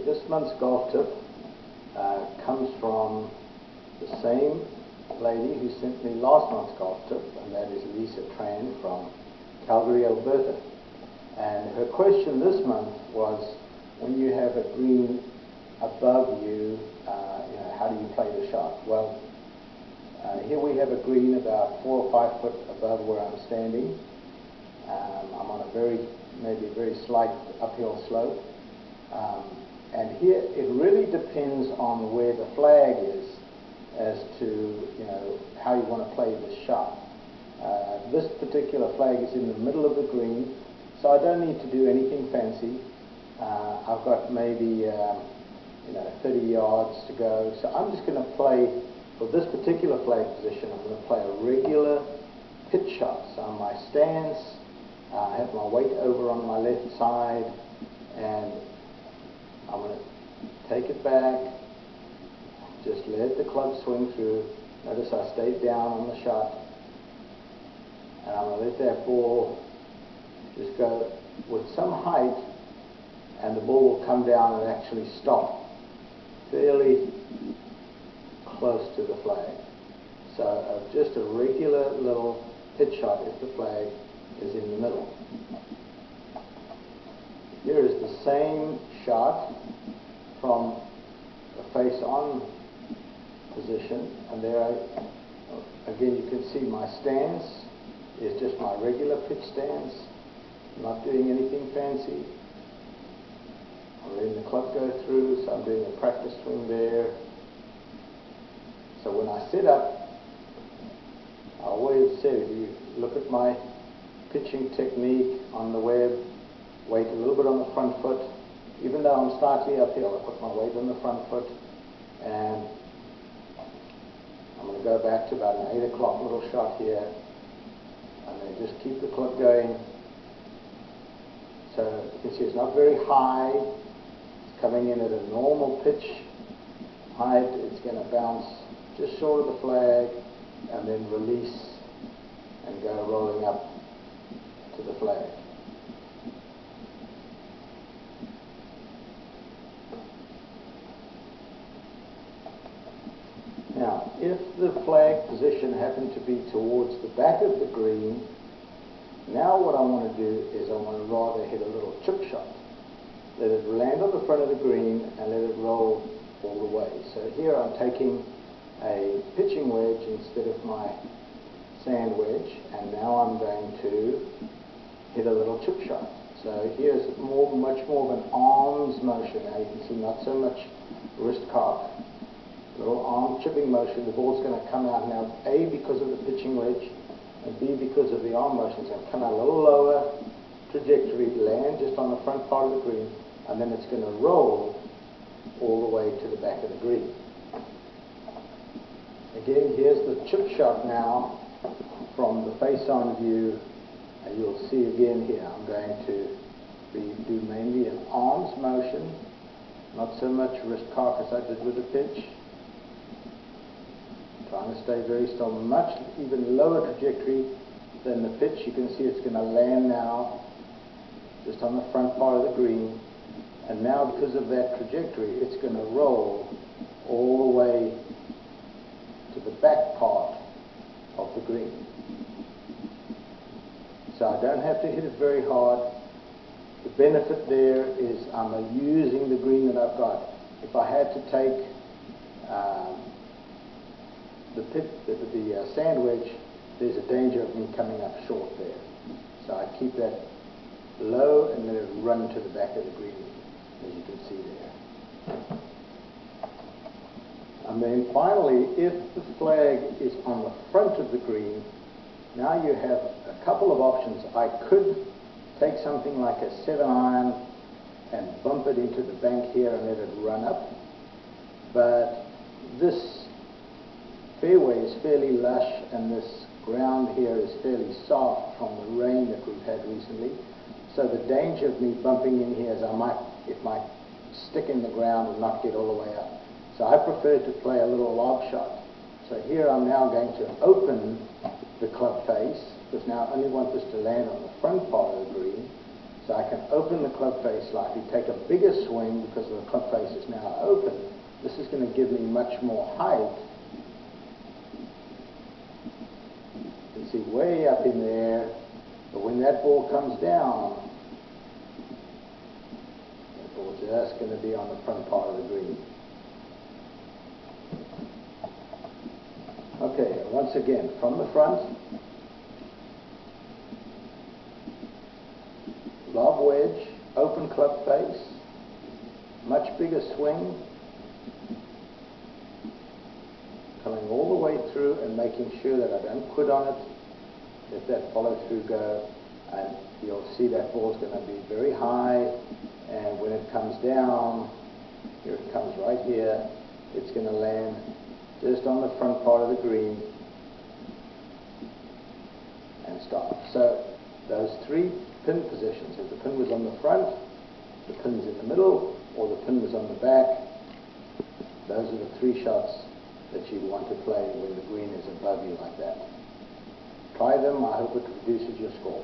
this month's golf tip comes from the same lady who sent me last month's golf tip, and that is Lisa Tran from Calgary, Alberta. And her question this month was, when you have a green above you, how do you play the shot? Well, here we have a green about 4 or 5 foot above where I'm standing. I'm on maybe a very slight uphill slope. And here it really depends on where the flag is as to how you want to play this shot. This particular flag is in the middle of the green, so I don't need to do anything fancy. I've got maybe 30 yards to go, so I'm just going to play, for this particular flag position, I'm going to play a regular pitch shot. So on my stance, I have my weight over on my left side, and I'm going to take it back, just let the club swing through. Notice I stayed down on the shot, and I'm going to let that ball just go with some height, and the ball will come down and actually stop fairly close to the flag. So just a regular little pitch shot if the flag is in the middle. Here is the same shot from a face-on position, and there again you can see my stance is just my regular pitch stance. I'm not doing anything fancy. I'm letting the club go through, so I'm doing a practice swing there. So when I sit up, I always say, if you look at my pitching technique on the web, weight a little bit on the front foot. Even though I'm slightly uphill, I put my weight on the front foot, and I'm going to go back to about an 8 o'clock little shot here, and then just keep the club going. So you can see it's not very high. It's coming in at a normal pitch height. It's going to bounce just short of the flag and then release and go rolling up to the flag. Now, if the flag position happened to be towards the back of the green, now what I want to do is I want to rather hit a little chip shot. Let it land on the front of the green and let it roll all the way. So here I'm taking a pitching wedge instead of my sand wedge, and now I'm going to hit a little chip shot. So here's much more of an arms motion. Now you can see not so much wrist cock. Little arm chipping motion. The ball's going to come out now, A, because of the pitching wedge, and B, because of the arm motion. It's going to come out a little lower trajectory, land just on the front part of the green, and then it's going to roll all the way to the back of the green. Again, here's the chip shot now from the face-on view, and you'll see again here, I'm going to do mainly an arms motion, not so much wrist cock as I did with the pitch. Trying to stay very still, much even lower trajectory than the pitch. You can see it's going to land now just on the front part of the green, and now because of that trajectory it's going to roll all the way to the back part of the green. So I don't have to hit it very hard. The benefit there is I'm using the green that I've got. If I had to take the sand wedge, there's a danger of me coming up short there. So I keep that low and let it run to the back of the green, as you can see there. And then finally, if the flag is on the front of the green, now you have a couple of options. I could take something like a 7-iron and bump it into the bank here and let it run up, but this fairway is fairly lush and this ground here is fairly soft from the rain that we've had recently. So the danger of me bumping in here is it might stick in the ground and not get all the way up. So I prefer to play a little lob shot. So here I'm now going to open the club face, because now I only want this to land on the front part of the green. So I can open the club face slightly, take a bigger swing because the club face is now open. This is going to give me much more height. You can see way up in there, but when that ball comes down, that ball's just going to be on the front part of the green. Okay, once again, from the front, lob wedge, open club face, much bigger swing, coming all the way through and making sure that I don't quit on it, let that follow through go, and you'll see that ball's going to be very high, and when it comes down, here it comes right here, it's going to land just on the front part of the green and stop. So those three pin positions, if the pin was on the front, the pin's in the middle, or the pin was on the back, those are the three shots that you want to play when the green is above you like that. Try them. I hope it reduces your score.